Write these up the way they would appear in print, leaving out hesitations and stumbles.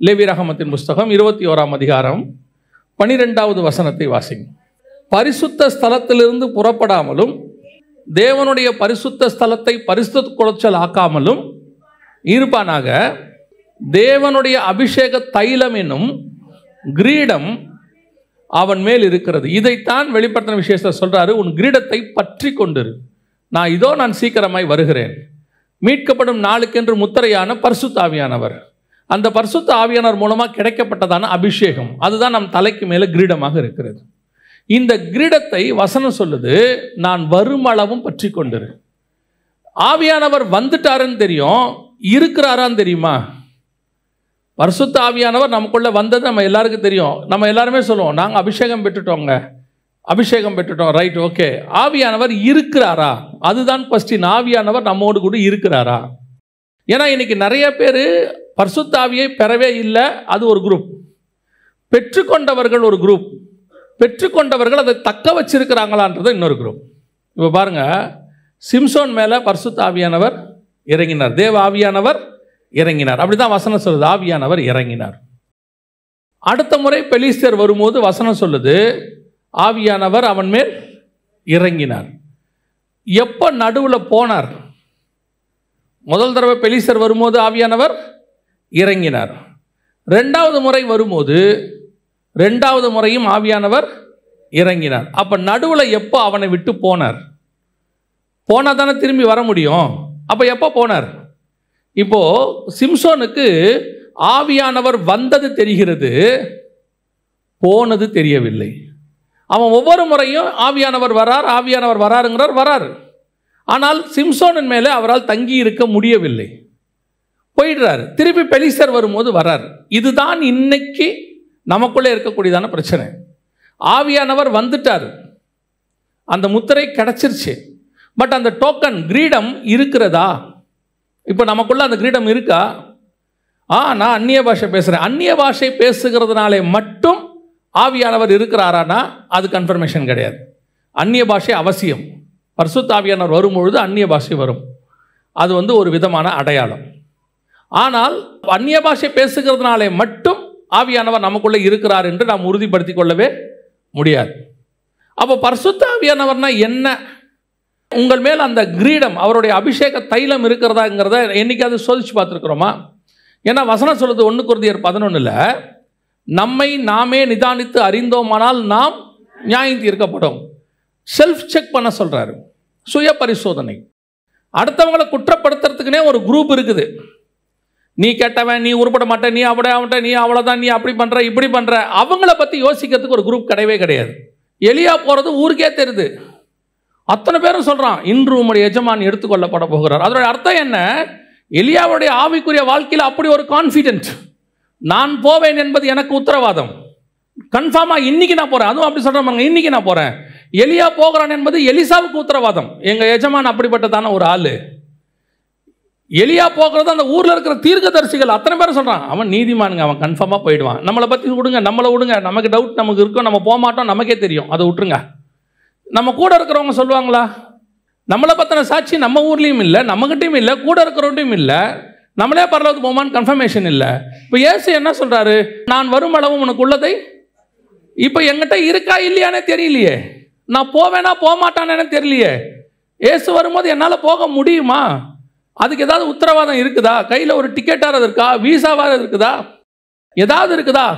லேவியராகமத்தின் புஸ்தகம் 21ஆம் அதிகாரம் 12வது வசனத்தை வாசிங்க. பரிசுத்த ஸ்தலத்திலிருந்து புறப்படாமலும் தேவனுடைய பரிசுத்த ஸ்தலத்தை பரிசுத்த குலைச்சல் ஆக்காமலும் இருப்பானாக. தேவனுடைய அபிஷேக தைலம் என்னும் கிரீடம் அவன் மேல் இருக்கிறது. இதைத்தான் வெளிப்படுத்தின விசேஷத்தை சொல்றாரு. உன் கிரீடத்தை பற்றி கொண்டிரு, நான் சீக்கிரமாய் வருகிறேன். மீட்கப்படும் நாளுக்கென்று முத்திரையான பரிசுத்த ஆவியானவர், அந்த பரிசுத்த ஆவியானவர் மூலமாக கிடைக்கப்பட்டதான அபிஷேகம், அதுதான் நம் தலைக்கு மேலே கிரீடமாக இருக்கிறது. இந்த கிரீடத்தை வசனம் சொல்லுது, நான் வருமளவும் பற்றி கொண்டிரு. ஆவியானவர் வந்துட்டாருன்னு தெரியும், இருக்கிறாரான்னு தெரியுமா? பரிசுத்த ஆவியானவர் நமக்குள்ள வந்தது நம்ம எல்லாருக்கும் தெரியும். நம்ம எல்லாருமே சொல்லுவோம், நாங்கள் அபிஷேகம் பெற்றுட்டோம், ரைட், ஓகே. ஆவியானவர் இருக்கிறாரா? அதுதான் கொஸ்டின். ஆவியானவர் நம்மோடு கூட இருக்கிறாரா? ஏன்னா இன்னைக்கு நிறைய பேர் பரிசுத்த ஆவியை பெறவே இல்லை, அது ஒரு குரூப். பெற்றுக்கொண்டவர்கள் ஒரு குரூப். பெற்றுக்கொண்டவர்கள் அதை தக்க வச்சிருக்கிறாங்களான்றது இன்னொரு குரூப். இப்போ பாருங்க, சிம்சோன் மேலே பரிசுத்த ஆவியானவர் இறங்கினார், தேவ ஆவியானவர் இறங்கினார். அப்படிதான் வசனம் சொல்லுது, ஆவியானவர் இறங்கினார். அடுத்த முறை பெலிஸ்தர் வரும்போது வசனம் சொல்லுது, ஆவியானவர் அவன் மேல் இறங்கினார். எப்போ நடுவில் போனார்? முதல் தடவை பெலிஸ்தர் வரும்போது ஆவியானவர் இறங்கினார். ரெண்டாவது முறை வரும்போது ரெண்டாவது முறையும் ஆவியானவர் இறங்கினார். அப்போ நடுவில் எப்போ அவனை விட்டு போனார்? போனால் தானே திரும்பி வர முடியும். அப்போ எப்போ போனார்? இப்போ சிம்சோனுக்கு ஆவியானவர் வந்தது தெரிகிறது, போனது தெரியவில்லை. அவன் ஒவ்வொரு முறையும் ஆவியானவர் வராருங்கிறார். ஆனால் சிம்சோனின் மேலே அவரால் தங்கி இருக்க முடியவில்லை, போயிடுறாரு. திருப்பி பெலிஸ்தர் வரும்போது வரார். இதுதான் இன்னைக்கு நமக்குள்ளே இருக்கக்கூடியதான பிரச்சனை. ஆவியானவர் வந்துட்டார், அந்த முத்திரை கிடைச்சிருச்சு, பட் அந்த டோக்கன் கிரீடம் இருக்கிறதா? இப்போ நமக்குள்ள அந்த கிரீடம் இருக்கா? நான் அந்நிய பாஷை பேசுகிறேன். அந்நிய பாஷை பேசுகிறதுனாலே மட்டும் ஆவியானவர் இருக்கிறாரானா அது கன்ஃபர்மேஷன் கிடையாது. அந்நிய பாஷை அவசியம். பரிசுத்த ஆவியானவர் வரும்பொழுது அந்நிய பாஷை வரும், அது ஒரு விதமான அடையாளம். ஆனால் அந்நிய பாஷை பேசுகிறதுனாலே மட்டும் ஆவியானவர் நமக்குள்ளே இருக்கிறார் என்று நாம் உறுதிப்படுத்தி கொள்ளவே முடியாது. அப்போ பரிசுத்த ஆவியானவர்னா என்ன? உங்கள் மேல் அந்த கிரீடம், அவருடைய அபிஷேக தைலம் இருக்கிறதாங்கிறத என்னைக்காவது சோதிச்சு பார்த்துருக்குறோமா? ஏன்னா வசனம் சொல்லுது 1 கொரிந்தியர் 11 நம்மை நாமே நிதானித்து அறிந்தோமானால் நாம் நியாயம் தீர்க்கப்படும். செல்ஃப் செக் பண்ண சொல்றாரு, சுய பரிசோதனை. அடுத்தவங்களை குற்றப்படுத்துறதுக்குனே ஒரு குரூப் இருக்குது. நீ கெட்டவன், நீ உருப்பட மாட்டேன், நீ அவட்ட, நீ அவ்வளோதான், நீ அப்படி பண்ற இப்படி பண்ற, அவங்கள பற்றி யோசிக்கிறதுக்கு ஒரு குரூப் கிடையவே கிடையாது. எலியா போகிறது ஊருக்கே தெரியுது, அத்தனை பேரும் சொல்றான், இன்று உம்முடைய எஜமான் எடுத்துக்கொள்ளப்பட போகிறார். அதோட அர்த்தம் என்ன? எலியாவுடைய ஆவிக்குரிய வாழ்க்கையில் அப்படி ஒரு கான்ஃபிடென்ட், நான் போவேன் என்பது எனக்கு உத்தரவாதம், கன்ஃபார்மாக இன்னைக்கு நான் போறேன். அதுவும் அப்படி சொல்றாங்க, இன்னைக்கு நான் போறேன். எலியா போகிறான் என்பது எலிசாவுக்கு உத்தரவாதம். எங்க எஜமான் அப்படிப்பட்டதான ஒரு ஆளு. எலியா போகிறது அந்த ஊர்ல இருக்கிற தீர்க்கதரிசிகள் அத்தனை பேரும் சொல்றான், அவன் நீதிமானுங்க, அவன் கன்ஃபார்மாக போயிடுவான். நம்மளை பற்றி விடுங்க, நம்மளை விடுங்க, நமக்கு டவுட் நமக்கு இருக்கும், நம்ம போக மாட்டோம், நமக்கே தெரியும், அதை விட்டுருங்க. நம்ம கூட இருக்கிறவங்க சொல்லுவாங்களா? நம்மளை பற்றின சாட்சி நம்ம ஊர்லேயும் இல்லை, நம்மகிட்டையும் இல்லை, கூட இருக்கிறவன்ட்டையும் இல்லை, நம்மளே பரலோகத்துக்கு போமான்னு கன்ஃபர்மேஷன் இல்லை. இப்போ இயேசு என்ன சொல்றாரு? நான் வரும் அளவும் உனக்கு உள்ளதை. இப்போ என்கிட்ட இருக்கா இல்லையானே தெரியலையே, நான் போவேனா போக மாட்டானே தெரியலையே. இயேசு வரும்போது என்னால் போக முடியுமா? அதுக்கு ஏதாவது உத்தரவாதம் இருக்குதா? கையில் ஒரு டிக்கெட்டாக இருக்கா? வீசாவாக இருக்குதா? ஏதாவது இருக்குதா?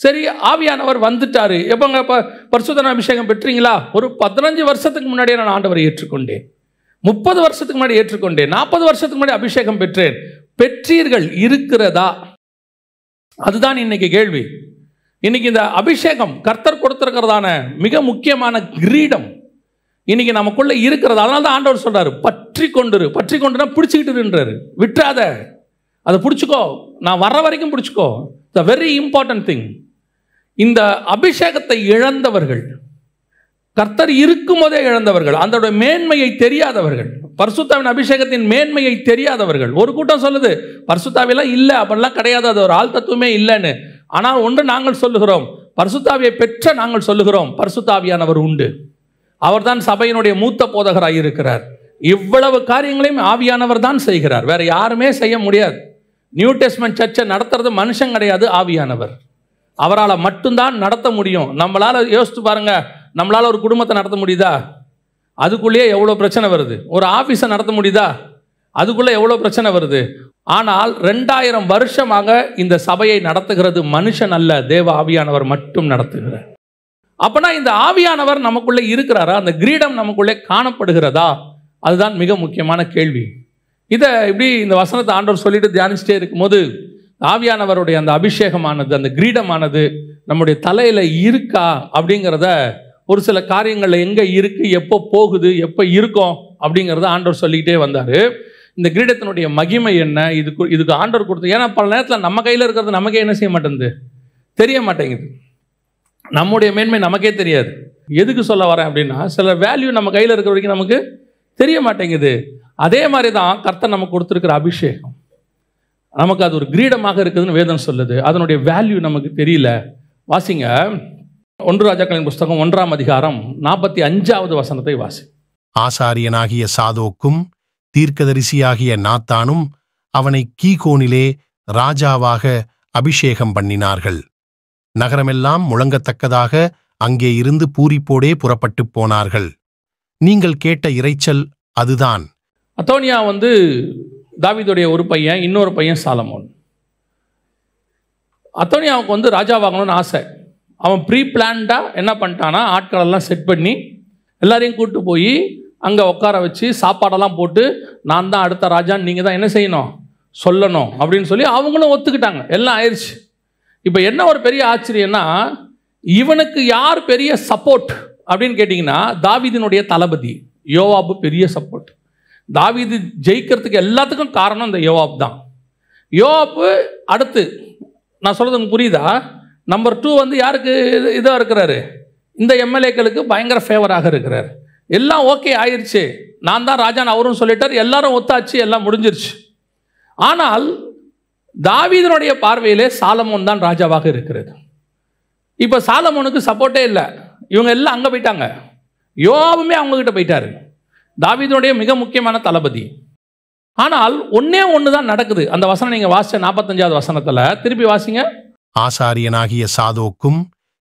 சரி, ஆவியானவர் வந்துட்டாரு. எப்போங்க பரிசுத்த அபிஷேகம் பெற்றீங்களா? ஒரு 15 வருஷத்துக்கு முன்னாடியே நான் ஆண்டவரை ஏற்றுக்கொண்டேன், 30 வருஷத்துக்கு முன்னாடி ஏற்றுக்கொண்டேன், 40 வருஷத்துக்கு முன்னாடி அபிஷேகம் பெற்றேன். பெற்றீர்கள், இருக்கிறதா? அதுதான் இன்னைக்கு கேள்வி. இன்னைக்கு இந்த அபிஷேகம் கர்த்தர் கொடுத்திருக்கிறதான மிக முக்கியமான கிரீடம் இன்னைக்கு நமக்குள்ள இருக்கிறது. அதனால தான் ஆண்டவர் சொல்றாரு, பற்றி கொண்டுனா பிடிச்சிக்கிட்டுன்றாரு, விட்டுறாத, அதை பிடிச்சிக்கோ, நான் வர்ற வரைக்கும் பிடிச்சிக்கோ. The very important thing. இந்த அபிஷேகத்தை இழந்தவர்கள், கர்த்தர் இருக்கும் போதே இழந்தவர்கள், அதோட மேன்மையை தெரியாதவர்கள், பரிசுத்தாவின் அபிஷேகத்தின் மேன்மையை தெரியாதவர்கள். ஒரு கூட்டம் சொல்லுது பரிசுத்தாவியெல்லாம் இல்லை, அப்படிலாம் கிடையாது, அது ஒரு ஆள் தத்துவமே இல்லைன்னு. ஆனால் ஒன்று நாங்கள் சொல்லுகிறோம், பரிசுத்தாவியை பெற்ற நாங்கள் சொல்லுகிறோம், பரிசுத்தாவியானவர் உண்டு, அவர்தான் சபையினுடைய மூத்த போதகராக இருக்கிறார். இவ்வளவு காரியங்களையும் ஆவியானவர் தான் செய்கிறார், வேற யாருமே செய்ய முடியாது. நியூ டெஸ்ட்மென்ட் சர்ச்சை நடத்துறது மனுஷன் கிடையாது, ஆவியானவர். அவரால் மட்டும்தான் நடத்த முடியும். நம்மளால் யோசித்து பாருங்க, நம்மளால் ஒரு குடும்பத்தை நடத்த முடியுதா? அதுக்குள்ளேயே எவ்வளோ பிரச்சனை வருது. ஒரு ஆஃபீஸை நடத்த முடியுதா? அதுக்குள்ளே எவ்வளோ பிரச்சனை வருது. ஆனால் 2000 வருஷமாக இந்த சபையை நடத்துகிறது மனுஷன் அல்ல, தேவ ஆவியானவர் மட்டும் நடத்துகிறார். அப்பனா இந்த ஆவியானவர் நமக்குள்ளே இருக்கிறாரா? அந்த கிரீடம் நமக்குள்ளே காணப்படுகிறதா? அதுதான் மிக முக்கியமான கேள்வி. இதை இப்படி இந்த வசனத்தை ஆண்டவர் சொல்லிட்டு தியானிச்சுட்டே இருக்கும்போது ஆவியானவருடைய அந்த அபிஷேகமானது, அந்த கிரீடமானது நம்முடைய தலையில் இருக்கா அப்படிங்கிறத, ஒரு சில காரியங்களில் எங்கே இருக்குது, எப்போ போகுது, எப்போ இருக்கும் அப்படிங்கிறத ஆண்டவர் சொல்லிக்கிட்டே வந்தார். இந்த கிரீடத்தினுடைய மகிமை என்ன, இதுக்கு ஆண்டவர் கொடுத்து. ஏன்னா பல நேரத்தில் நம்ம கையில் இருக்கிறது நமக்கே என்ன செய்ய மாட்டேங்குது, தெரிய மாட்டேங்குது. நம்முடைய மேன்மை நமக்கே தெரியாது. எதுக்கு சொல்ல வரேன் அப்படின்னா, சில வேல்யூ நம்ம கையில் இருக்கிற வரைக்கும் நமக்கு தெரிய மாட்டேங்குது. அதே மாதிரி தான் கர்த்தர் நமக்கு கொடுத்துருக்கிற அபிஷேகம், நமக்கு அது ஒரு கிரீடமாக இருக்குதுன்னு வேதம் சொல்லுது. அதனுடைய வேல்யூ நமக்கு தெரியல. வாசிங்க 1 ராஜாக்களின் புஸ்தகம் 1ஆம் அதிகாரம் 45வது வசனத்தை வாசி. ஆசாரியனாகிய சாதோக்கும் தீர்க்கதரிசியாகிய நாத்தானும் அவனை கீகோனிலே ராஜாவாக அபிஷேகம் பண்ணினார்கள். நகரமெல்லாம் முழங்கத்தக்கதாக அங்கே இருந்து பூரிப்போடே புறப்பட்டு போனார்கள். நீங்கள் கேட்ட இரைச்சல் அதுதான். அதோனியா தாவீதுடைய ஒரு பையன், இன்னொரு பையன் சாலமோன். அதோனியாவுக்கு ராஜாவாகணும்னு ஆசை. அவன் ப்ரீ பிளான்டாக என்ன பண்ணிட்டானா, ஆட்களெல்லாம் செட் பண்ணி எல்லாரையும் கூப்பிட்டு போய் அங்கே உட்கார வச்சு சாப்பாடெல்லாம் போட்டு, நான் தான் அடுத்த ராஜான்னு நீங்கள் தான் என்ன செய்யணும், சொல்லணும் அப்படின்னு சொல்லி அவங்களும் ஒத்துக்கிட்டாங்க. எல்லாம் ஆயிடுச்சு. இப்போ என்ன ஒரு பெரிய ஆச்சரியன்னா, இவனுக்கு யார் பெரிய சப்போர்ட் அப்படின்னு கேட்டிங்கன்னா, தாவீதினுடைய தளபதி யோவாபு பெரிய சப்போர்ட். தாவீது ஜெயிக்கிறதுக்கு எல்லாத்துக்கும் காரணம் இந்த யோவாப் தான். யோவாப்பு அடுத்து, நான் சொல்கிறது உங்களுக்கு புரியுதா? நம்பர் 2 யாருக்கு இதாக இருக்கிறாரு, இந்த எம்எல்ஏக்களுக்கு பயங்கர ஃபேவராக இருக்கிறார். எல்லாம் ஓகே ஆயிடுச்சு, நான் தான் ராஜான்னு அவரும் சொல்லிட்டார், எல்லாரும் ஒத்தாச்சு, எல்லாம் முடிஞ்சிருச்சு. ஆனால் தாவீதினுடைய பார்வையிலே சாலமோன் தான் ராஜாவாக இருக்கிறது. இப்போ சாலமோனுக்கு சப்போர்ட்டே இல்லை. இவங்க எல்லாம் அங்கே போயிட்டாங்க. யோவாபுமே அவங்ககிட்ட போயிட்டாரு, தாவீதுடைய மிக முக்கியமான தளபதி. ஆனால் ஒன்னே ஒன்று தான் நடக்குது. அந்த வசனம் நீங்கள் வாசிச்ச 45வது வசனத்தில் திருப்பி வாசிங்க. ஆசாரியனாகிய சாதோக்கும்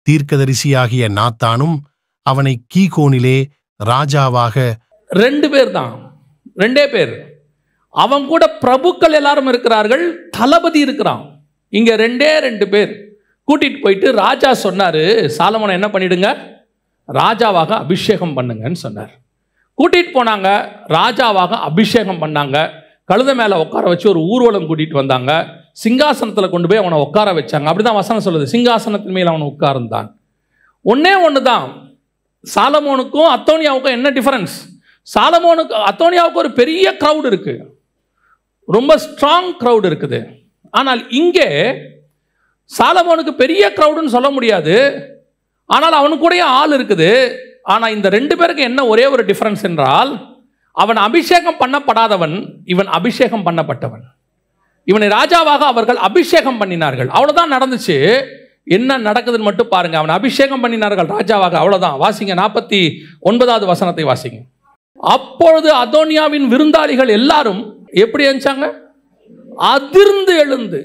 தீர்க்கதரிசியாகிய நாத்தானும் அவனை கீகோனிலே ராஜாவாக. 2 பேர் தான், 2 பேர். அவன் கூட பிரபுக்கள் எல்லாரும் இருக்கிறார்கள், தளபதி இருக்கிறான். இங்க 2 பேர் கூட்டிட்டு போயிட்டு ராஜா சொன்னாரு, சாலமோனை என்ன பண்ணிடுங்க, ராஜாவாக அபிஷேகம் பண்ணுங்கன்னு சொன்னார். கூட்டிட்டு போனாங்க, ராஜாவாக அபிஷேகம் பண்ணாங்க. கழுதை மேலே உட்கார வச்சு ஒரு ஊர்வலம் கூட்டிட்டு வந்தாங்க. சிங்காசனத்தில் கொண்டு போய் அவனை உட்கார வச்சாங்க. அப்படிதான் வசனம் சொல்லுது, சிங்காசனத்தின் மேல் அவனை உட்கார்ந்தான். ஒன்னே ஒன்று தான், சாலமோனுக்கும் அத்தோனியாவுக்கும் என்ன டிஃபரன்ஸ்? அத்தோனியாவுக்கு ஒரு பெரிய க்ரௌட் இருக்கு, ரொம்ப ஸ்ட்ராங் க்ரௌட் இருக்குது. ஆனால் இங்கே சாலமோனுக்கு பெரிய க்ரௌடுன்னு சொல்ல முடியாது, ஆனால் அவனுக்கு கூட ஆள் இருக்குது. ஆனால் இந்த 2 பேருக்கு என்ன ஒரே ஒரு டிஃபரன்ஸ் என்றால், அவன் அபிஷேகம் பண்ணப்படாதவன், இவன் அபிஷேகம் பண்ணப்பட்டவன். இவனை ராஜாவாக அவர்கள் அபிஷேகம் பண்ணினார்கள். அவ்வளோதான் நடந்துச்சு. என்ன நடக்குதுன்னு மட்டும் பாருங்க. அவன் அபிஷேகம் பண்ணினார்கள் ராஜாவாக, அவ்வளோதான். வாசிங்க 49வது வசனத்தை வாசிங்க. அப்பொழுது அதோனியாவின் விருந்தாளிகள் எல்லாரும் எப்படி எழுந்தாங்க, அதிர்ந்து எழுந்து.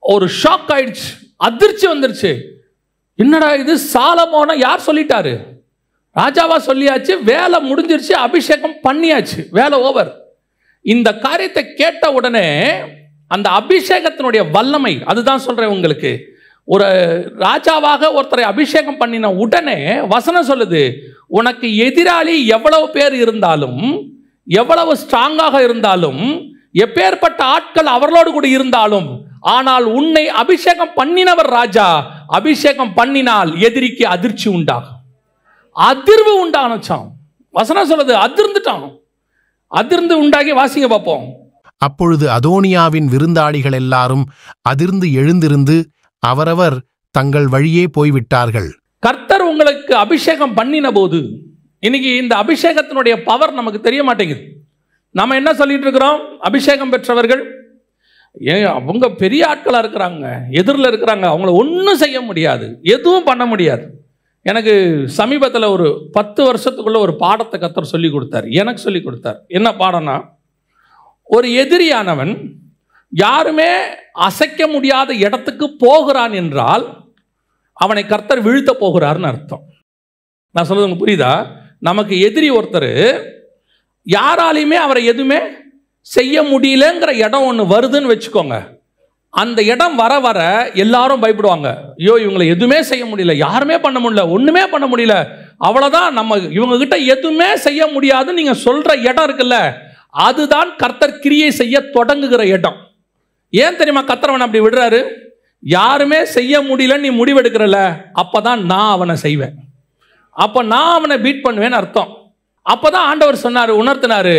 ஒரு ஷாக் ஆயிடுச்சு, அதிர்ச்சி வந்துருச்சு. என்னடா இது, சாலமோனை யார் சொல்லிட்டாரு, ராஜாவா சொல்லியாச்சு, வேலை முடிஞ்சிருச்சு, அபிஷேகம் பண்ணியாச்சு, வேலை ஓவர். இந்த காரியத்தை கேட்ட உடனே அந்த அபிஷேகத்தினுடைய வல்லமை, அதுதான் சொல்றேன் உங்களுக்கு. ஒரு ராஜாவாக ஒருத்தரை அபிஷேகம் பண்ணின உடனே வசனம் சொல்லுது, உனக்கு எதிராளி எவ்வளவு பேர் இருந்தாலும், எவ்வளவு ஸ்ட்ராங்காக இருந்தாலும், எப்பேற்பட்ட ஆட்கள் அவர்களோடு கூட இருந்தாலும், ஆனால் உன்னை அபிஷேகம் பண்ணினவர் ராஜா, அபிஷேகம் பண்ணினால் எதிரிக்கு அதிர்ச்சி உண்டாகும், அதிர்வு உண்டானச்சாம். வசனம் சொல்லுது, அதிர்ந்துட்டான். அதிர்ந்து உண்டாகி வாசிங்க பார்ப்போம். அப்பொழுது அதோனியாவின் விருந்தாளிகள் எல்லாரும் அதிர்ந்து எழுந்திருந்து அவரவர் தங்கள் வழியே போய்விட்டார்கள். கர்த்தர் உங்களுக்கு அபிஷேகம் பண்ணின போது, இன்னைக்கு இந்த அபிஷேகத்தினுடைய பவர் நமக்கு தெரிய மாட்டேங்குது. நம்ம என்ன சொல்லிட்டு இருக்கிறோம், அபிஷேகம் பெற்றவர்கள் அவங்க பெரிய ஆட்களாக இருக்கிறாங்க, எதிரில் இருக்கிறாங்க, அவங்கள ஒன்றும் செய்ய முடியாது, எதுவும் பண்ண முடியாது. எனக்கு சமீபத்தில் ஒரு 10 வருஷத்துக்குள்ள ஒரு பாடத்தை கர்த்தர் சொல்லி கொடுத்தார், எனக்கு சொல்லி கொடுத்தார். என்ன பாடம்னா, ஒரு எதிரியானவன் யாருமே அசைக்க முடியாத இடத்துக்கு போகிறான் என்றால் அவனை கர்த்தர் வீழ்த்த போகிறார்னு அர்த்தம். நான் சொல்றது உங்களுக்கு புரியுதா? நமக்கு எதிரி ஒருத்தர், யாராலையுமே அவரை எதுவுமே செய்ய முடியலங்கிற இடம் ஒன்று வருதுன்னு வச்சுக்கோங்க. அந்த இடம் வர வர எல்லாரும் பயப்படுவாங்க. ஐயோ, இவங்களை எதுவுமே செய்ய முடியல, யாருமே பண்ண முடியல, ஒன்றுமே பண்ண முடியல, அவ்வளோதான், நம்ம இவங்க கிட்ட எதுவுமே செய்ய முடியாதுன்னு நீங்கள் சொல்கிற இடம் இருக்குல்ல, அதுதான் கர்த்தர் கிரியை செய்ய தொடங்குகிற இடம். ஏன் தெரியுமா கர்த்தர் அப்படி விடுறாரு? யாருமே செய்ய முடியலன்னு நீ முடிவெடுக்கிறல, அப்பதான் நான் அவனை செய்வேன், அப்போ நான் அவனை பீட் பண்ணுவேன்னு அர்த்தம். அப்போதான் ஆண்டவர் சொன்னார், உணர்த்தினாரு,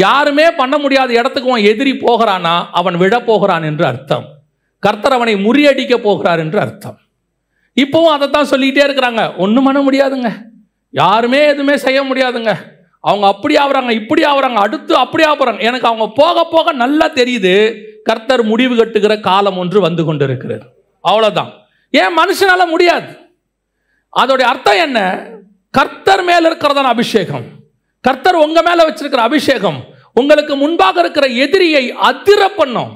யாருமே பண்ண முடியாத இடத்துக்கு அவன் எதிரி போகிறானா அவன் விழ போகிறான் என்று அர்த்தம். கர்த்தர் அவனை முறியடிக்க போகிறார் என்று அர்த்தம். இப்போவும் அதை தான் சொல்லிக்கிட்டே இருக்கிறாங்க. ஒன்றும் பண்ண முடியாதுங்க, யாருமே எதுவுமே செய்ய முடியாதுங்க, அவங்க அப்படி ஆகுறாங்க, இப்படி ஆகுறாங்க, அடுத்து அப்படி ஆகுறாங்க. எனக்கு அவங்க போக போக நல்லா தெரியுது, கர்த்தர் முடிவு கட்டுகிற காலம் ஒன்று வந்து கொண்டு இருக்கிறது. அவ்வளோதான். ஏன் மனுஷனால முடியாது? அதோடைய அர்த்தம் என்ன? கர்த்தர் மேல இருக்கிறதான அபிஷேகம், கர்த்தர் உங்க மேல வச்சிருக்கிற அபிஷேகம் உங்களுக்கு முன்பாக இருக்கிற எதிரியை அதிர பண்ணும்.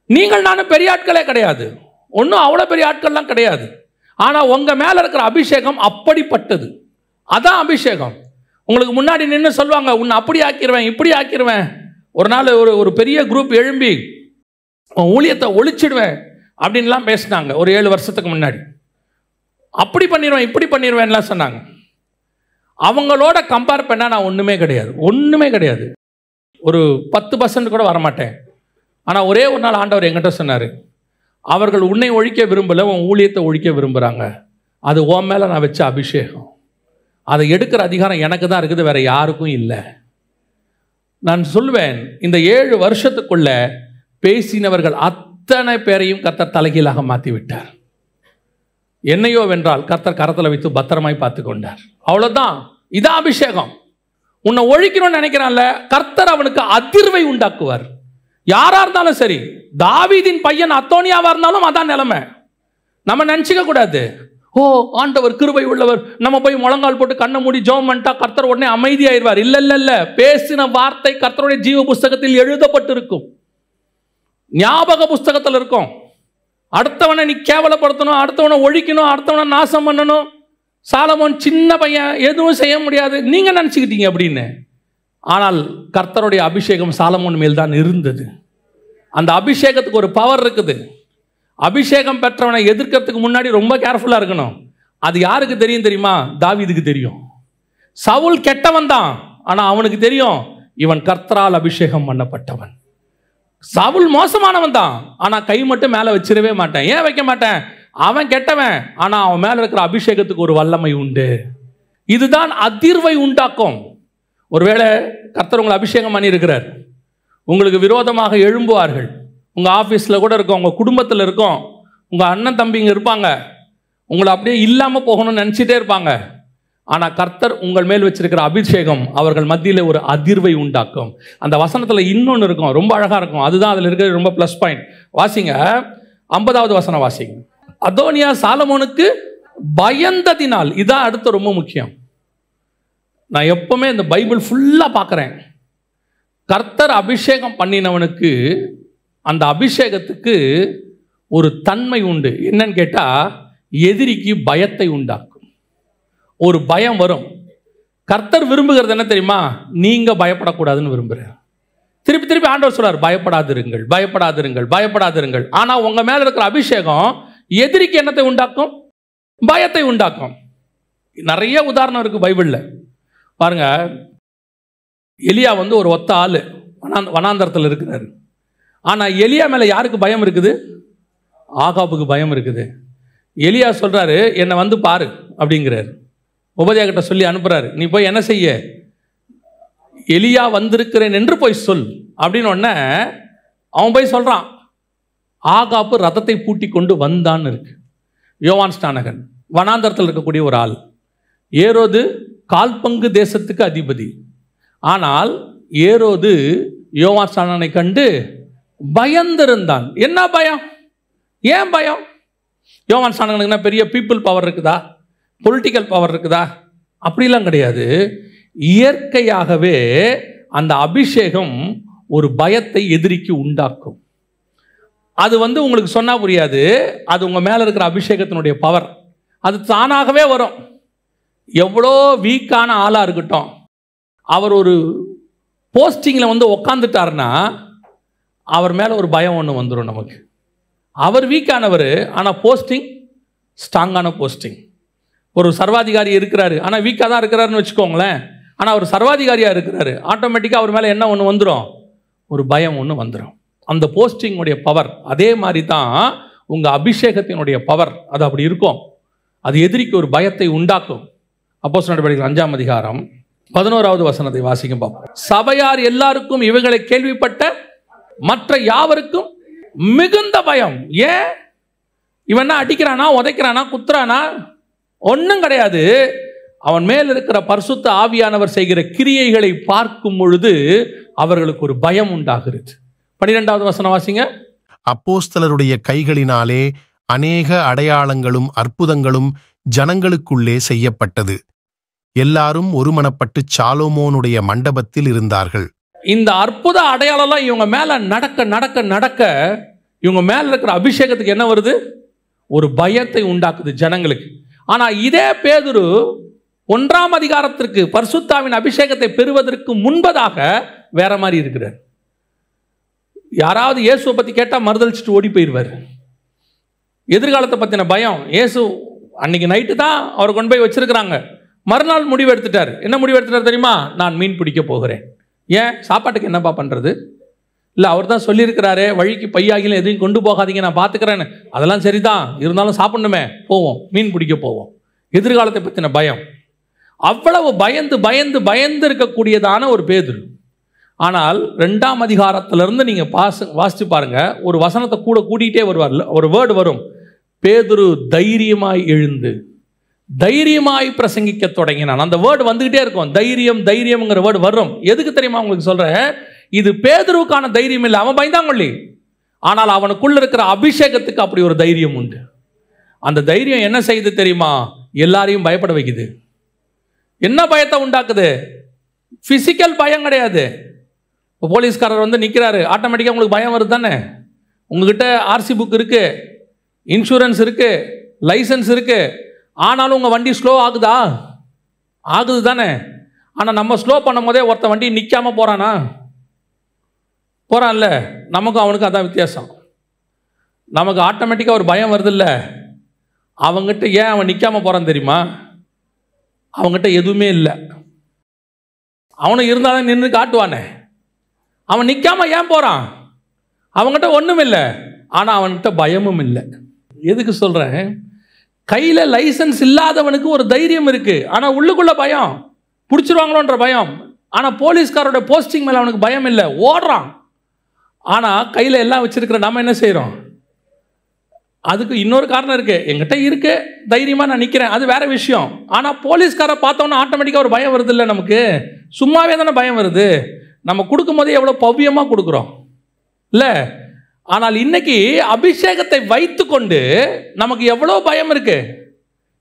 நீங்கள் நானும் பெரிய ஆட்களே கிடையாது, ஒன்றும் அவ்வளோ பெரிய ஆட்கள்லாம் கிடையாது. ஆனால் உங்க மேல இருக்கிற அபிஷேகம் அப்படிப்பட்டது. அதான் அபிஷேகம். உங்களுக்கு முன்னாடி நின்று சொல்லுவாங்க, உன்னை அப்படி ஆக்கிடுவேன், இப்படி ஆக்கிடுவேன். ஒரு நாள் ஒரு பெரிய குரூப் எழும்பி ஊழியத்தை ஒழிச்சிடுவேன் அப்படின்லாம் பேசினாங்க. ஒரு 7 வருஷத்துக்கு முன்னாடி அப்படி பண்ணிடுவேன், இப்படி பண்ணிடுவேன்லாம் சொன்னாங்க. அவங்களோட கம்பேர் பண்ணால் நான் ஒன்றுமே கிடையாது, ஒன்றுமே கிடையாது. ஒரு 10% கூட வரமாட்டேன். ஆனால் ஒரே ஒரு நாள் ஆண்டவர் என்கிட்ட சொன்னார், அவர்கள் உன்னை ஒழிக்க விரும்பலை, உன் ஊழியத்தை ஒழிக்க விரும்புகிறாங்க. அது உன் மேலே நான் வச்ச அபிஷேகம், அதை எடுக்கிற அதிகாரம் எனக்கு தான் இருக்குது, வேற யாருக்கும் இல்லை. நான் சொல்வேன், இந்த 7 வருஷத்துக்குள்ள பேசினவர்கள் அத்தனை பேரையும் கர்த்தர் தலைகீழாக மாற்றி விட்டார். என்னையோ வென்றால் கர்த்தர் கரத்தில் வைத்து பத்திரமாய் பார்த்து கொண்டார். அவ்வளோதான். இதான் அபிஷேகம். உன்னை ஒழிக்கணும்னு நினைக்கிறான்ல, கர்த்தர் அவனுக்கு அதிர்வை உண்டாக்குவார். யாரா இருந்தாலும் சரி, தாவீதின் பையன் அத்தோனியாவா இருந்தாலும் அதான் நிலைமை. நம்ம நினச்சிக்க கூடாது, ஓ ஆண்டவர் கிருபை உள்ளவர், நம்ம போய் முழங்கால் போட்டு கண்ணை மூடி ஜெபம் பண்ணிட்டா கர்த்தர் உடனே அமைதியாயிருவார். இல்லை இல்லை இல்லை, பேசின வார்த்தை கர்த்தருடைய ஜீவ புஸ்தகத்தில் எழுதப்பட்டிருக்கும், ஞாபக புஸ்தகத்தில் இருக்கும். அடுத்தவனை நீ கேவலப்படுத்தணும், அடுத்தவனை ஒழிக்கணும், அடுத்தவனை நாசம் பண்ணணும். சாலமோன் சின்ன பையன், எதுவும் செய்ய முடியாது நீங்க நினச்சிக்கிட்டீங்க அப்படின்னு. ஆனால் கர்த்தருடைய அபிஷேகம் சாலமோன் மேல் தான் இருந்தது. அந்த அபிஷேகத்துக்கு ஒரு பவர் இருக்குது. அபிஷேகம் பெற்றவனை எதிர்க்கிறதுக்கு முன்னாடி ரொம்ப கேர்ஃபுல்லாக இருக்கணும். அது யாருக்கு தெரியும் தெரியுமா? தாவீதுக்கு தெரியும். சவுல் கெட்டவன் தான், ஆனால் அவனுக்கு தெரியும் இவன் கர்த்தரால் அபிஷேகம் பண்ணப்பட்டவன். சவுல் மோசமானவன் தான், ஆனால் கை மட்டும் மேலே வச்சிடவே மாட்டேன். ஏன் வைக்க மாட்டேன்? அவன் கெட்டவன், ஆனால் அவன் மேலே இருக்கிற அபிஷேகத்துக்கு ஒரு வல்லமை உண்டு. இதுதான் அதிர்வை உண்டாக்கும். ஒருவேளை கர்த்தர் உங்களை அபிஷேகம் பண்ணியிருக்கிறார், உங்களுக்கு விரோதமாக எழும்புவார்கள். உங்கள் ஆஃபீஸில் கூட இருக்கும், உங்கள் குடும்பத்தில் இருக்கும், உங்கள் அண்ணன் தம்பிங்க இருப்பாங்க, உங்களை அப்படியே இல்லாமல் போகணும்னு நினச்சிட்டே இருப்பாங்க. ஆனால் கர்த்தர் உங்கள் மேல் வச்சிருக்கிற அபிஷேகம் அவர்கள் மத்தியில் ஒரு அதிர்வை உண்டாக்கும். அந்த வசனத்தில் இன்னொன்று இருக்கும், ரொம்ப அழகாக இருக்கும். அதுதான் அதில் இருக்கிற ரொம்ப ப்ளஸ் பாயிண்ட். வாசிங்க, 50வது வசனம் வாசிங்க. அதோனியா சாலமோனுக்கு பயந்ததினால், இதான் அடுத்து ரொம்ப முக்கியம். நான் எப்பவுமே இந்த பைபிள் ஃபுல்லாக பார்க்குறேன். கர்த்தர் அபிஷேகம் பண்ணினவனுக்கு அந்த அபிஷேகத்துக்கு ஒரு தன்மை உண்டு. என்னன்னு கேட்டால், எதிரிக்கு பயத்தை உண்டாக்கும். ஒரு பயம் வரும். கர்த்தர் விரும்புகிறது என்ன தெரியுமா? நீங்கள் பயப்படக்கூடாதுன்னு விரும்புகிறார். திருப்பி திருப்பி ஆண்டவர் சொல்றார், பயப்படாதிருங்கள், பயப்படாதிருங்கள், பயப்படாதிருங்கள். ஆனால் உங்கள் மேலே இருக்கிற அபிஷேகம் எதிரிக்கு என்னத்தை உண்டாக்கும்? பயத்தை உண்டாக்கும். நிறைய உதாரணம் இருக்குது பைபிளில். பாருங்க, எலியா ஒரு ஒத்த ஆள் வனாந்தரத்தில் இருக்கிறாரு. ஆனால் எலியா மேலே யாருக்கு பயம் இருக்குது? ஆகாபுக்கு பயம் இருக்குது. எலியா சொல்கிறாரு, என்னை பாரு அப்படிங்கிறாரு. உபதேயா கிட்ட சொல்லி அனுப்புகிறாரு, நீ போய் என்ன செய்ய? எலியா வந்திருக்கிறேன் என்று போய் சொல் அப்படின்னு. உடனே அவன் போய் சொல்கிறான். ஆகாபு ரதத்தை பூட்டி கொண்டு வந்தான்னு இருக்கு. யோவான் ஸ்நானகன் வனாந்தரத்தில் இருக்கக்கூடிய ஒரு ஆள். ஏரோது கால்பங்கு தேசத்துக்கு அதிபதி. ஆனால் ஏரோது யோவான் ஸ்நானனை கண்டு பயந்திருந்தான். என்ன பயம்? ஏன் பயம்? யோவான் ஸ்நானகனுக்கு பெரிய பீப்புள் பவர் இருக்குதா? பொலிட்டிக்கல் பவர் இருக்குதா? அப்படிலாம் கிடையாது. இயற்கையாகவே அந்த அபிஷேகம் ஒரு பயத்தை எதிரிக்கு உண்டாக்கும். அது உங்களுக்கு சொன்னால் புரியாது. அது உங்கள் மேலே இருக்கிற அபிஷேகத்தினுடைய பவர். அது தானாகவே வரும். எவ்வளோ வீக்கான ஆளாக இருக்கட்டும், அவர் ஒரு போஸ்டிங்கில் உக்காந்துட்டார்னா அவர் மேலே ஒரு பயம் ஒன்று வந்துடும் நமக்கு. அவர் வீக்கானவர், ஆனால் போஸ்டிங் ஸ்ட்ராங்கான போஸ்டிங். ஒரு சர்வாதிகாரி இருக்கிறாரு, ஆனால் வீக்காக தான் இருக்கிறாருன்னு வச்சுக்கோங்களேன். ஆனால் அவர் சர்வாதிகாரியாக இருக்கிறாரு, ஆட்டோமேட்டிக்காக அவர் மேலே என்ன ஒன்று வந்துடும்? ஒரு பயம் ஒன்று வந்துடும். அந்த போஸ்டிங்குடைய பவர். அதே மாதிரி தான் உங்கள் அபிஷேகத்தினுடைய பவர். அது அப்படி இருக்கும். அது எதிரிக்கு ஒரு பயத்தை உண்டாக்கும். அப்போஸ்தலர் நடவடிக்கைகள் 5ஆம் அதிகாரம் 11வது வசனத்தை வாசிக்கும் பார்ப்போம். சபையார் எல்லாருக்கும் இவைகளை கேள்விப்பட்ட மற்ற யாவருக்கும் மிகுந்த பயம். ஏன்? இவன் அடிக்கிறானா, உதைக்கிறானா, குத்துறானா? ஒன்றும் கிடையாது. அவன் மேல் இருக்கிற பரிசுத்த ஆவியானவர் செய்கிற கிரியைகளை பார்க்கும் பொழுது அவர்களுக்கு ஒரு பயம் உண்டாகிறது. 12வது வசனம் வாசிங்க. அப்போஸ்தலருடைய கைகளினாலே அநேக அடையாளங்களும் அற்புதங்களும் ஜனங்களுக்குள்ளே செய்யப்பட்டது. எல்லாரும் ஒருமனப்பட்டு சாலோமோனுடைய மண்டபத்தில் இருந்தார்கள். இந்த அற்புத அடையாளம்லாம் இவங்க மேல நடக்க நடக்க நடக்க இவங்க மேல இருக்கிற அபிஷேகத்துக்கு என்ன வருது? ஒரு பயத்தை உண்டாக்குது ஜனங்களுக்கு. ஆனா இதே பேதுரு 1ஆம் அதிகாரத்திற்கு பரிசுத்தாவின் அபிஷேகத்தை பெறுவதற்கு முன்பதாக வேற மாதிரி இருக்கிறார். யாராவது இயேசுவை பத்தி கேட்டா மறுதளிச்சுட்டு ஓடி போயிடுவார். எதிர்காலத்தை பத்தின பயம். இயேசு அன்னைக்கு நைட்டு தான் அவரை கொண்டு போய் வச்சிருக்கிறாங்க. மறுநாள் முடிவு எடுத்துட்டார். என்ன முடிவு எடுத்துட்டார் தெரியுமா? நான் மீன் பிடிக்க போகிறேன். ஏன்? சாப்பாட்டுக்கு என்னப்பா பண்ணுறது? இல்லை, அவர் தான் சொல்லியிருக்கிறாரே, வழிக்கு பையாகிலும் எதையும் கொண்டு போகாதீங்க, நான் பார்த்துக்கிறேன்னு. அதெல்லாம் சரிதான், இருந்தாலும் சாப்பிடணுமே, போவோம், மீன் பிடிக்க போவோம். எதிர்காலத்தை பற்றின பயம். அவ்வளவு பயந்து பயந்து பயந்து இருக்கக்கூடியதான ஒரு பேதுரு. ஆனால் 2ஆம் அதிகாரத்திலிருந்து நீங்கள் வாசித்து பாருங்க, ஒரு வசனத்தை கூட கூட்டிகிட்டே வருவார். ஒரு வேர்டு வரும். பேதுரு தைரியமாய் எழுந்து தைரியமாய் பிரசங்கிக்க தொடங்கினான். அந்த வேர்டு வந்துகிட்டே இருக்கும். தைரியம் தைரியம்ங்கிற வேர்டு வரும். எதுக்கு தெரியுமா உங்களுக்கு சொல்றேன்? இது பேதுருவுக்கான தைரியம் இல்லை, அவன் பயந்தாங்கொள்ளி. ஆனால் அவனுக்குள்ள இருக்கிற அபிஷேகத்துக்கு அப்படி ஒரு தைரியம் உண்டு. அந்த தைரியம் என்ன செய்யுது தெரியுமா? எல்லாரையும் பயப்பட வைக்குது. என்ன பயத்தை உண்டாக்குது? பிசிக்கல் பயம் கிடையாது. இப்போ போலீஸ்காரர் நிற்கிறாரு, ஆட்டோமேட்டிக்காக உங்களுக்கு பயம் வருது தானே? உங்ககிட்ட ஆர்சி புக் இருக்கு, இன்சூரன்ஸ் இருக்கு, லைசன்ஸ் இருக்கு. ஆனாலும் உங்கள் வண்டி ஸ்லோ ஆகுதா? ஆகுது தானே? ஆனால் நம்ம ஸ்லோ பண்ணும் போதே ஒருத்த வண்டி நிற்காம போகிறானா? போகிறான்ல. நமக்கும் அவனுக்கும் அதான் வித்தியாசம். நமக்கு ஆட்டோமேட்டிக்காக ஒரு பயம் வருது இல்லை? அவங்ககிட்ட ஏன் அவன் நிற்காம போகிறான் தெரியுமா? அவங்ககிட்ட எதுவுமே இல்லை. அவனும் இருந்தாலும் நின்று காட்டுவானே. அவன் நிற்காம ஏன் போகிறான்? அவங்ககிட்ட ஒன்றும் இல்லை, ஆனால் அவன்கிட்ட பயமும் இல்லை. எதுக்கு சொல்கிறேன்? கையில் லைசன்ஸ் இல்லாதவனுக்கு ஒரு தைரியம் இருக்குது, ஆனால் உள்ளுக்குள்ள பயம், பிடிச்சிருவாங்களோன்ற பயம். ஆனால் போலீஸ்காரோட போஸ்டிங் மேலே அவனுக்கு பயம் இல்லை, ஓடுறான். ஆனால் கையில் எல்லாம் வச்சிருக்கிற நம்ம என்ன செய்கிறோம்? அதுக்கு இன்னொரு காரணம் இருக்குது. என்கிட்ட இருக்கு, தைரியமாக நான் நிற்கிறேன், அது வேற விஷயம். ஆனால் போலீஸ்காரை பார்த்தோன்னா ஆட்டோமேட்டிக்காக ஒரு பயம் வருது இல்லை? நமக்கு சும்மாவே தானே பயம் வருது. நம்ம கொடுக்கும் போதே எவ்வளோ பவ்யமாக கொடுக்குறோம் இல்லை? ஆனால் இன்னைக்கு அபிஷேகத்தை வைத்து கொண்டு நமக்கு எவ்வளோ பயம் இருக்கு.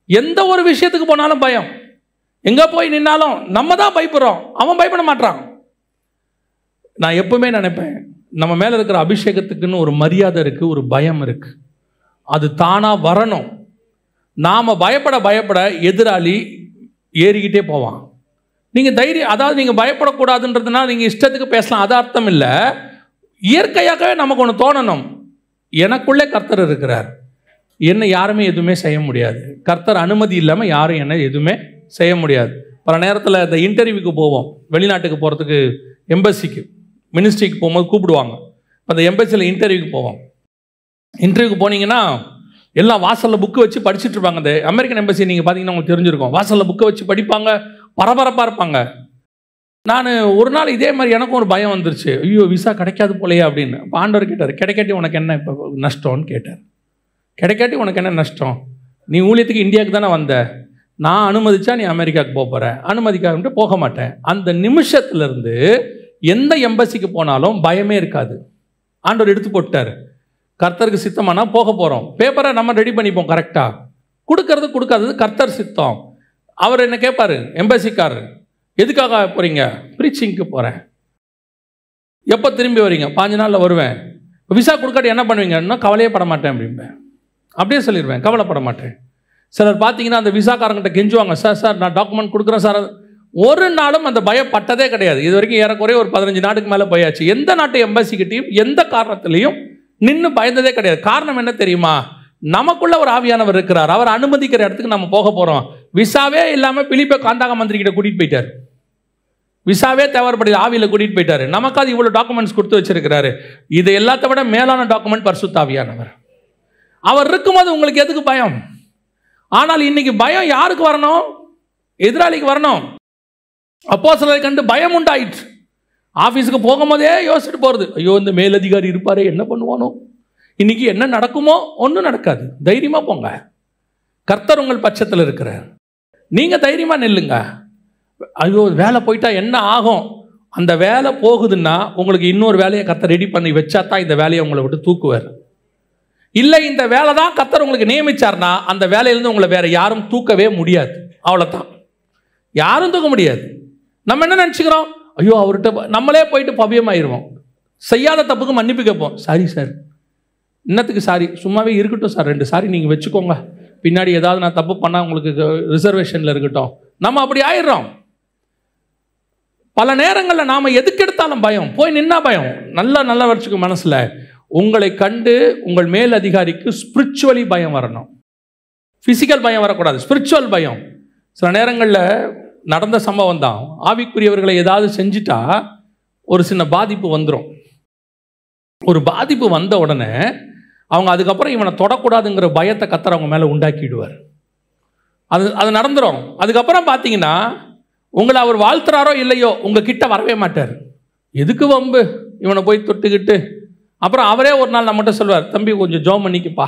எந்த ஒரு விஷயத்துக்கு போனாலும் பயம். எங்கே போய் நின்னாலும் நம்ம தான் பயப்படுறோம், அவன் பயப்பட மாட்டான். நான் எப்பவுமே நினைப்பேன், நம்ம மேலே இருக்கிற அபிஷேகத்துக்குன்னு ஒரு மரியாதை இருக்குது, ஒரு பயம் இருக்குது. அது தானாக வரணும். நாம் பயப்பட பயப்பட எதிராளி ஏறிக்கிட்டே போவான். நீங்கள் தைரியம், அதாவது நீங்கள் பயப்படக்கூடாதுன்றதுனால நீங்கள் இஷ்டத்துக்கு பேசலாம், அது அர்த்தம் இல்லை. இயற்கையாகவே நமக்கு ஒன்று தோணணும், எனக்குள்ளே கர்த்தர் இருக்கிறார், என்னை யாருமே எதுவுமே செய்ய முடியாது. கர்த்தர் அனுமதி இல்லாமல் யாரும் என்ன எதுவுமே செய்ய முடியாது. பல நேரத்தில் இந்த இன்டர்வியூக்கு போவோம், வெளிநாட்டுக்கு போகிறதுக்கு, எம்பசிக்கு, மினிஸ்ட்ரிக்கு போகும்போது கூப்பிடுவாங்க. அந்த எம்பசியில் இன்டர்வியூக்கு போவோம். இன்டர்வியூக்கு போனீங்கன்னா எல்லாம் வாசலில் புக்கு வச்சு படிச்சுட்டு இருப்பாங்க. அந்த அமெரிக்கன் எம்பசி நீங்கள் பார்த்தீங்கன்னா உங்களுக்கு தெரிஞ்சிருக்கும். வாசலில் புக்கை வச்சு படிப்பாங்க, பரபரப்பாக இருப்பாங்க. நான் ஒரு நாள் இதே மாதிரி எனக்கும் ஒரு பயம் வந்துருச்சு. ஐயோ, விசா கிடைக்காது போலையே அப்படின்னு. அப்போ ஆண்டவர் கேட்டார், கிடைக்காட்டி உனக்கு என்ன இப்போ நஷ்டம்னு கேட்டார். கிடைக்காட்டி உனக்கு என்ன நஷ்டம்? நீ ஊழியத்துக்கு இந்தியாவுக்கு தானே வந்த, நான் அனுமதிச்சா நீ அமெரிக்காவுக்கு போக போகிற, அனுமதிக்காக போக மாட்டேன். அந்த நிமிஷத்துலேருந்து எந்த எம்பசிக்கு போனாலும் பயமே இருக்காது. ஆண்டவர் எடுத்து போட்டார். கர்த்தருக்கு சித்தமானா போக போகிறோம், பேப்பரை நம்ம ரெடி பண்ணிப்போம் கரெக்டாக. கொடுக்கறது கொடுக்காதது கர்த்தர் சித்தம். அவர் என்ன கேட்பார், எம்பசிக்காரர், எதுக்காக போகிறீங்க? ப்ரீச்சிங்க்கு போகிறேன். எப்போ திரும்பி வரீங்க? 5 நாளில் வருவேன். விசா கொடுக்காட்டி என்ன பண்ணுவீங்கன்னா கவலையே பட மாட்டேன் அப்படிம்பேன். அப்படியே சொல்லிடுவேன், கவலைப்பட மாட்டேன். சிலர் பார்த்தீங்கன்னா அந்த விசாக்காரங்கிட்ட கெஞ்சுவாங்க, சார் சார் நான் டாக்குமெண்ட் கொடுக்குறேன் சார். ஒரு நாளும் அந்த பயப்பட்டதே கிடையாது. இது வரைக்கும் ஏறக்குறைய ஒரு 15 நாட்டுக்கு மேலே போயாச்சு. எந்த நாட்டு எம்பசிக்கிட்டையும் எந்த காரணத்திலையும் நின்று பயந்ததே கிடையாது. காரணம் என்ன தெரியுமா? நமக்குள்ள ஒரு ஆவியானவர் இருக்கிறார். அவர் அனுமதிக்கிற இடத்துக்கு நம்ம போக போகிறோம். விசாவே இல்லாமல் பிலிப்பை காந்தாக மந்திரி கிட்ட கூட்டிகிட்டு போயிட்டார். விசாவே தேவைப்படுது, ஆவியில் கூட்டிகிட்டு போயிட்டாரு. நமக்காவது இவ்வளோ டாக்குமெண்ட்ஸ் கொடுத்து வச்சிருக்கிறாரு. இது எல்லாத்த விட மேலான டாக்குமெண்ட் பரிசுத்த ஆவியானவர். அவர் இருக்கும்போது உங்களுக்கு எதுக்கு பயம்? ஆனால் இன்னைக்கு பயம் யாருக்கு வரணும்? எதிராளிக்கு வரணும். அப்போஸ்தலரை கண்டு பயம் உண்டாயிற்று. ஆஃபீஸுக்கு போகும்போதே யோசிச்சுட்டு போகிறது, ஐயோ இந்த மேலதிகாரி இருப்பாரு, என்ன பண்ணுவானோ, இன்னைக்கு என்ன நடக்குமோ. ஒன்றும் நடக்காது, தைரியமாக போங்க. கர்த்தர் உங்கள் பட்சத்தில் இருக்கிறார். நீங்கள் தைரியமாக நில்லுங்க. ஐயோ வேலை போயிட்டா என்ன ஆகும்? அந்த வேலை போகுதுன்னா உங்களுக்கு இன்னொரு வேலையை கர்த்தர் ரெடி பண்ணி வச்சா தான் இந்த வேலையை உங்களை விட்டு தூக்குவார். இல்லை இந்த வேலை தான் கர்த்தர் உங்களுக்கு நியமிச்சார்னா அந்த வேலையிலேருந்து உங்களை வேற யாரும் தூக்கவே முடியாது. அவ்வளோதான், யாரும் தூக்க முடியாது. நம்ம என்ன நினச்சிக்கிறோம்? ஐயோ அவர்கிட்ட நம்மளே போயிட்டு பவியமாயிருவோம். செய்யாத தப்புக்கு மன்னிப்பு கேட்போம். Sorry sir. இன்னத்துக்கு சாரி? சும்மாவே இருக்கட்டும் சார், 2 சாரி நீங்கள் வச்சுக்கோங்க, பின்னாடி ஏதாவது நான் தப்பு பண்ணால் உங்களுக்கு ரிசர்வேஷனில் இருக்கட்டும். நம்ம அப்படி ஆயிடுறோம். பல நேரங்களில் நாம் எதுக்கு எடுத்தாலும் பயம், போய் நின்னா பயம். நல்லா வச்சுக்க மனசில். உங்களை கண்டு உங்கள் மேல் அதிகாரிக்கு ஸ்பிரிச்சுவலி பயம் வரணும். ஃபிசிக்கல் பயம் வரக்கூடாது, ஸ்பிரிச்சுவல் பயம். சில நேரங்களில் நடந்த சம்பவம் தான். ஆவிக்குரியவர்களை ஏதாவது செஞ்சுட்டா ஒரு சின்ன பாதிப்பு வந்துடும். ஒரு பாதிப்பு வந்த உடனே அவங்க அதுக்கப்புறம் இவனை தொடக்கூடாதுங்கிற பயத்தை கர்த்தர் அவங்க மேலே உண்டாக்கிடுவார். அது நடந்துடும். அதுக்கப்புறம் பார்த்தீங்கன்னா உங்களை அவர் வாழ்த்துறாரோ இல்லையோ உங்கள் கிட்ட வரவே மாட்டார். எதுக்கு வம்பு இவனை போய் தொட்டுக்கிட்டு. அப்புறம் அவரே ஒரு நாள் நம்மகிட்ட சொல்வார், தம்பி கொஞ்சம் ஜோம் பண்ணிக்குப்பா,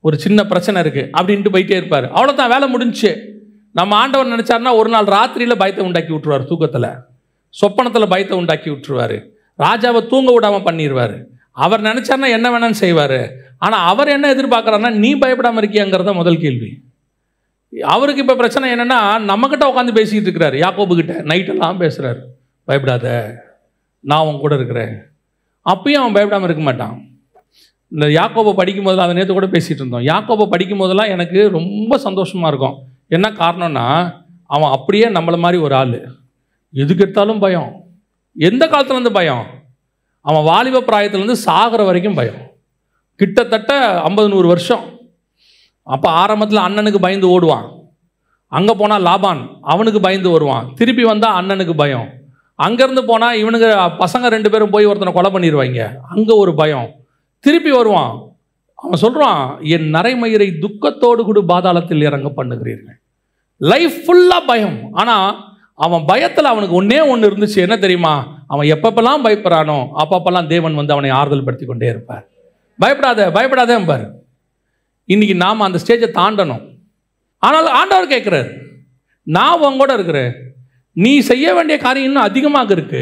ஒரு சின்ன பிரச்சனை இருக்குது அப்படின்ட்டு போயிட்டே இருப்பார். அவ்வளோதான், வேலை முடிஞ்சு. நம்ம ஆண்டவர் நினச்சாருன்னா ஒரு நாள் ராத்திரியில் பயத்தை உண்டாக்கி விட்டுருவார். தூக்கத்தில் சொப்பனத்தில் பயத்தை உண்டாக்கி விட்டுருவார். ராஜாவை தூங்க விடாமல் பண்ணிடுவார். அவர் நினச்சாருன்னா என்ன வேணான்னு செய்வார். ஆனால் அவர் என்ன எதிர்பார்க்குறாருன்னா நீ பயப்படாமல் இருக்கியாங்கிறத முதல் கேள்வி. அவருக்கு இப்போ பிரச்சனை என்னென்னா நம்மக்கிட்ட உட்காந்து பேசிக்கிட்டு இருக்கிறார். யாக்கோபுக்கிட்ட நைட்டெல்லாம் பேசுகிறார், பயப்படாத நான் அவன் கூட இருக்கிறேன். அப்பயும் அவன் பயப்படாமல் இருக்க மாட்டான். இந்த யாக்கோபை படிக்கும் போதெல்லாம், அதை நேற்று கூட பேசிகிட்டு இருந்தோம். யாக்கோபை படிக்கும் போதெல்லாம் எனக்கு ரொம்ப சந்தோஷமாக இருக்கும். என்ன காரணம்னா அவன் அப்படியே நம்மளை மாதிரி ஒரு ஆள். எதுக்கு எடுத்தாலும் பயம். எந்த காலத்துலேருந்து பயம்? அவன் வாலிப பிராயத்துலேருந்து சாகிற வரைக்கும் பயம். கிட்டத்தட்ட 50-100 வருஷம். அப்போ ஆரம்பத்தில் அண்ணனுக்கு பயந்து ஓடுவான். அங்கே போனால் லாபான் அவனுக்கு பயந்து வருவான். திருப்பி வந்தால் அண்ணனுக்கு பயம். அங்கேருந்து போனால் இவனுக்கு பசங்க 2 பேரும் போய் ஒருத்தனை கொலை பண்ணிடுவாங்க, அங்கே ஒரு பயம். திருப்பி வருவான். அவன் சொல்கிறான், என் நரைமயிரை துக்கத்தோடு கூட பாதாளத்தில் இறங்க பண்ணுகிறீர்கள். லைஃப் ஃபுல்லாக பயம். ஆனால் அவன் பயத்தில் அவனுக்கு ஒன்று இருந்துச்சு. என்ன தெரியுமா? அவன் எப்பப்பெல்லாம் பயப்படுறானோ அப்பப்பெல்லாம் தேவன் வந்து அவனை ஆறுதல் படுத்தி கொண்டே இருப்பார். பயப்படாத பாரு. இன்னைக்கு நாம் அந்த ஸ்டேஜை தாண்டணும். ஆனால் ஆண்டவர் கேட்குறாரு, நான் உன் கூட இருக்கிறேன், நீ செய்ய வேண்டிய காரியம் இன்னும் அதிகமாக இருக்கு.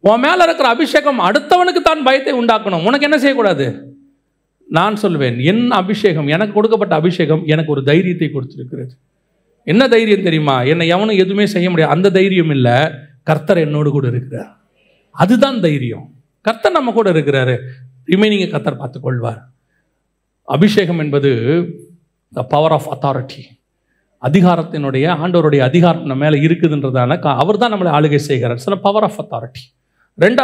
உன் மேலே இருக்கிற அபிஷேகம் அடுத்தவனுக்கு தான் பயத்தை உண்டாக்கணும். உனக்கு என்ன செய்யக்கூடாது? நான் சொல்வேன், என் அபிஷேகம், எனக்கு கொடுக்கப்பட்ட அபிஷேகம் எனக்கு ஒரு தைரியத்தை கொடுத்துருக்கிறது. என்ன தைரியம் தெரியுமா? என்னை எவனும் எதுவுமே செய்ய முடியாது அந்த தைரியம் இல்லை. கர்த்தர் என்னோடு கூட இருக்கிறார், அதுதான் தைரியம். கர்த்தர் நம்ம கூட இருக்கிறாரு, ரிமைனிங்கை கர்த்தர் பார்த்துக்கொள்வார். அபிஷேகம் என்பது த பவர் ஆஃப் அத்தாரிட்டி. அதிகாரத்தினுடைய, ஆண்டவருடைய அதிகாரம் நம்ம மேலே இருக்குதுன்றதால அவர் தான் நம்மளை ஆளுகை செய்கிறார். சில பவர் ஆஃப் அத்தாரிட்டி. 2